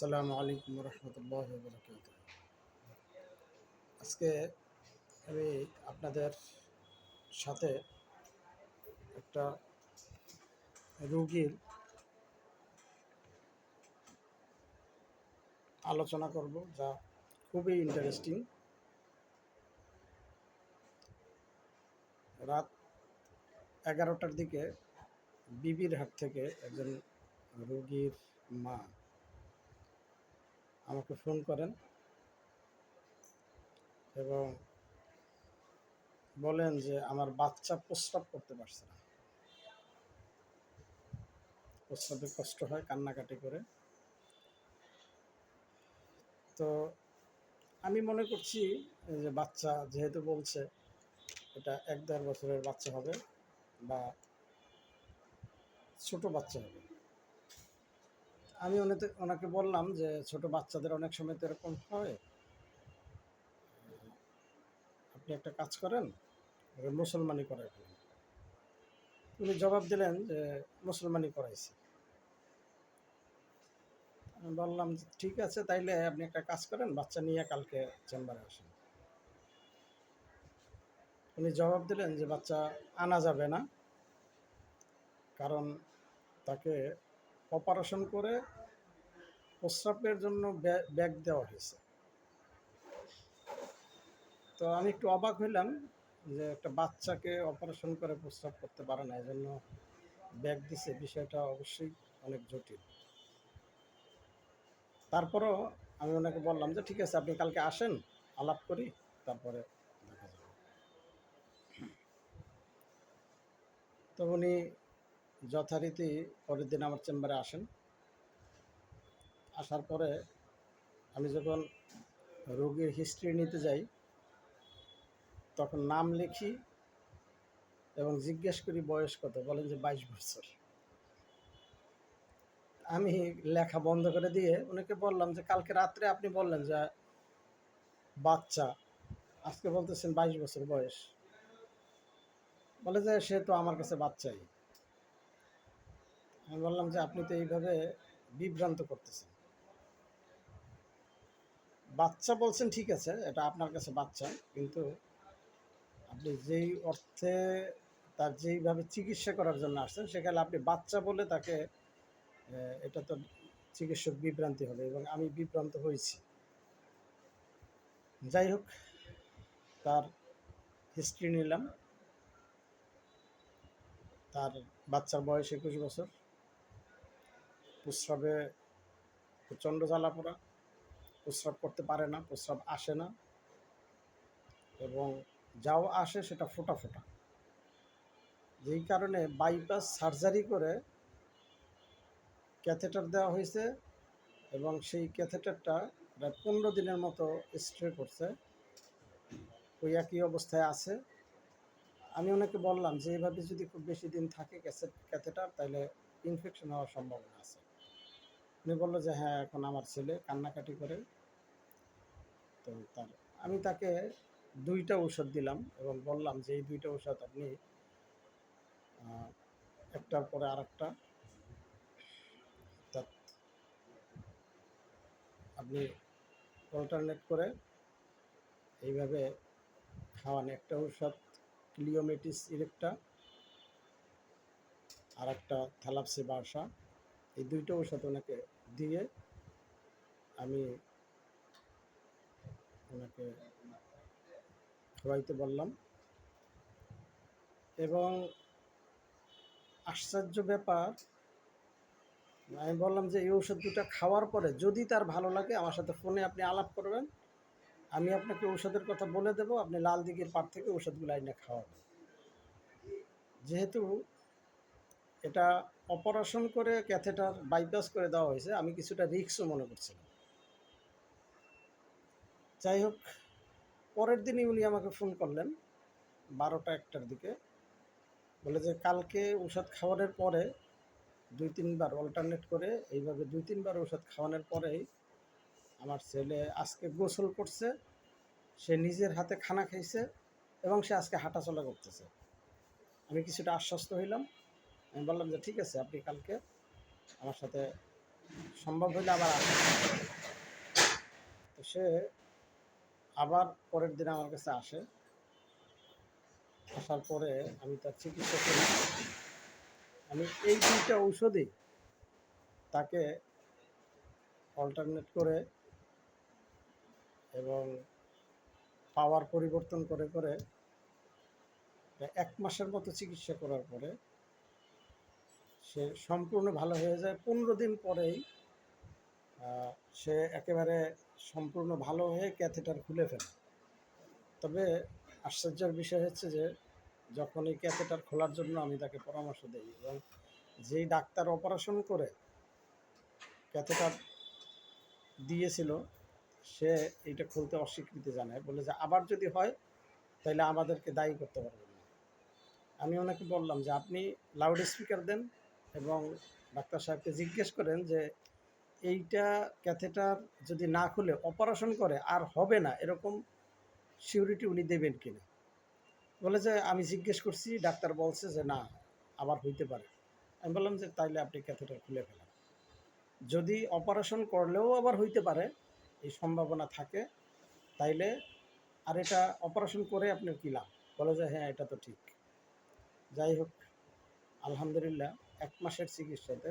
আসসালামু আলাইকুম রহমতুল্লাহ বরকাত। আজকে আমি আপনাদের সাথে একটা রোগীর আলোচনা করব, যা খুবই ইন্টারেস্টিং। রাত 11টার দিকে বিবির হাট থেকে একজন রোগীর মা আমাকে ফোন করেন এবং বলেন যে আমার বাচ্চা প্রস্রাব করতে পারছে না, প্রস্রাবে কষ্ট হয়, কান্নাকাটি করে। তো আমি মনে করছি যে বাচ্চা যেহেতু বলছে, এটা 1-1.5 বছরের বাচ্চা হবে বা ছোট বাচ্চা হবে। আমি ওনাকে বললাম যে ছোট বাচ্চাদের অনেক সময় তো এরকম হয়, আপনি একটা কাজ করেন, মুসলমানি করাই ফেলেন। উনি জবাব দিলেন যে মুসলমানি করাইছি। আমি বললাম যে ঠিক আছে, তাইলে আপনি একটা কাজ করেন, বাচ্চা নিয়ে কালকে চেম্বারে আসেন। উনি জবাব দিলেন যে বাচ্চা আনা যাবে না, কারণ তাকে অপারেশন করে প্রস্রাবের জন্য ব্যাগ দেওয়া হয়েছে। তো আমি একটু অবাক হইলাম যে একটা বাচ্চাকে অপারেশন করে প্রস্রাব করতে পারে না, এজন্য ব্যাগ দিছে। বিষয়টা অবশ্যই অনেক জটিল। তারপরও আমি ওনাকে বললাম যে ঠিক আছে, আপনি কালকে আসেন, আলাপ করি, তারপরে দেখা যাবে। তো উনি যথারীতি পরের দিন আমার চেম্বারে আসেন। আসার পরে আমি যখন রোগীর হিস্ট্রি নিতে যাই, তখন নাম লিখি এবং জিজ্ঞেস করি বয়স কত। বলেন যে 22 বছর। আমি লেখা বন্ধ করে দিয়ে ওনাকে বললাম যে কালকে রাত্রে আপনি বললেন যে বাচ্চা, আজকে বলতেছেন 22 বছর বয়স। বলে যে সে তো আমার কাছে বাচ্চাই। আমি বললাম যে আপনি তো এইভাবে বিভ্রান্ত করতেছেন। বাচ্চা বলছেন ঠিক আছে, এটা আপনার কাছে বাচ্চা, কিন্তু আপনি যেই অর্থে তার যেইভাবে চিকিৎসা করার জন্য আসছেন, সেখানে আপনি বাচ্চা বলে তাকে, এটা তো চিকিৎসক বিভ্রান্তি হবে, এবং আমি বিভ্রান্ত হয়েছি। যাই হোক, তার হিস্ট্রি নিলাম। তার বাচ্চার বয়স 21 বছর। প্রস্রাবে প্রচণ্ড জ্বালাপোড়া, প্রস্রাব করতে পারে না, প্রস্রাব আসে না, এবং যাও আসে সেটা ফোঁটা ফোঁটা। যেই কারণে বাইপাস সার্জারি করে ক্যাথেটার দেওয়া হয়েছে, এবং সেই ক্যাথেটারটা প্রায় 15 দিনের মতো স্ট্রে করছে, ওই একই অবস্থায় আছে। আমি ওনাকে বললাম যে এইভাবে যদি খুব বেশি দিন থাকে ক্যাথেটার, তাহলে ইনফেকশন হওয়ার সম্ভাবনা আছে। উনি বললো যে হ্যাঁ, এখন আমার ছেলে কান্নাকাটি করে। তো আমি তাকে 2টা ঔষধ দিলাম এবং বললাম যে এই 2টা ঔষধ আপনি একটার পরে আরেকটা অর্থাৎ আপনি অল্টারনেট করে এইভাবে খাওয়ান। একটা ঔষধ ক্লিওমেটিস ইরেক্টা, আর একটা থ্যালাপসি বার্সা। এই 2টা ঔষধ ওনাকে দিয়ে আমি ওনাকে খাওয়াইতে বললাম। এবং আশ্চর্য ব্যাপার, আমি বললাম যে এই ওষুধ 2টা খাওয়ার পরে যদি তার ভালো লাগে, আমার সাথে ফোনে আপনি আলাপ করবেন, আমি আপনাকে ওষুধের কথা বলে দেবো, আপনি লাল দিঘির পাড় থেকে ওষুধগুলো এনে খাওয়াবেন। যেহেতু এটা অপারেশন করে ক্যাথেটার বাইপাস করে দেওয়া হয়েছে, আমি কিছুটা রিস্কও মনে করছিলাম। যাই হোক, পরের দিনই উনি আমাকে ফোন করলেন 12টা-1টার দিকে। বলে যে কালকে ওষুধ খাওয়ানোর পরে 2-3 বার অল্টারনেট করে এইভাবে 2-3 বার ওষুধ খাওয়ানোর পরেই আমার ছেলে আজকে গোসল করছে, সে নিজের হাতে খানা খাইছে, এবং সে আজকে হাঁটাচলা করতেছে। আমি কিছুটা আশ্বস্ত হইলাম। আমি বললাম যে ঠিক আছে, আপনি কালকে আমার সাথে সম্ভব হইলে আবার আসে। তো সে আবার পরের দিন আমার কাছে আসে। আসার পরে আমি তার চিকিৎসা করি। আমি এই ২টা ঔষধই তাকে অল্টারনেট করে এবং পাওয়ার পরিবর্তন করে করে ১ মাসের মতো চিকিৎসা করার পরে সে সম্পূর্ণ ভালো হয়ে যায়। ১৫ দিন পরেই সে একেবারে সম্পূর্ণ ভালো হয়ে ক্যাথেটার খুলে ফেলে। তবে আশ্চর্যের বিষয় হচ্ছে যে যখন এই ক্যাথেটার খোলার জন্য আমি তাকে পরামর্শ দেই এবং যেই ডাক্তার অপারেশন করে ক্যাথেটার দিয়েছিল সে এইটা খুলতে অস্বীকৃতি জানায়, বলে যে আবার যদি হয় তাহলে আমাদেরকে দায়ী করতে পারবেন না। আমি ওনাকে বললাম যে আপনি লাউড স্পিকার দেন এবং ডাক্তার সাহেবকে জিজ্ঞেস করেন যে এইটা ক্যাথেটার যদি না খুলে অপারেশন করে আর হবে না এরকম সিউরিটি উনি দেবেন কিনা। বলে যে আমি জিজ্ঞেস করছি, ডাক্তার বলছে যে না আবার হইতে পারে। আমি বললাম যে তাইলে আপনি ক্যাথেটার খুলে ফেলেন, যদি অপারেশন করলেও আবার হইতে পারে এই সম্ভাবনা থাকে তাইলে আর এটা অপারেশন করে আপনার কী লাভ। বলে যে হ্যাঁ এটা তো ঠিক। যাই হোক, আলহামদুলিল্লাহ ১ মাসের চিকিৎসাতে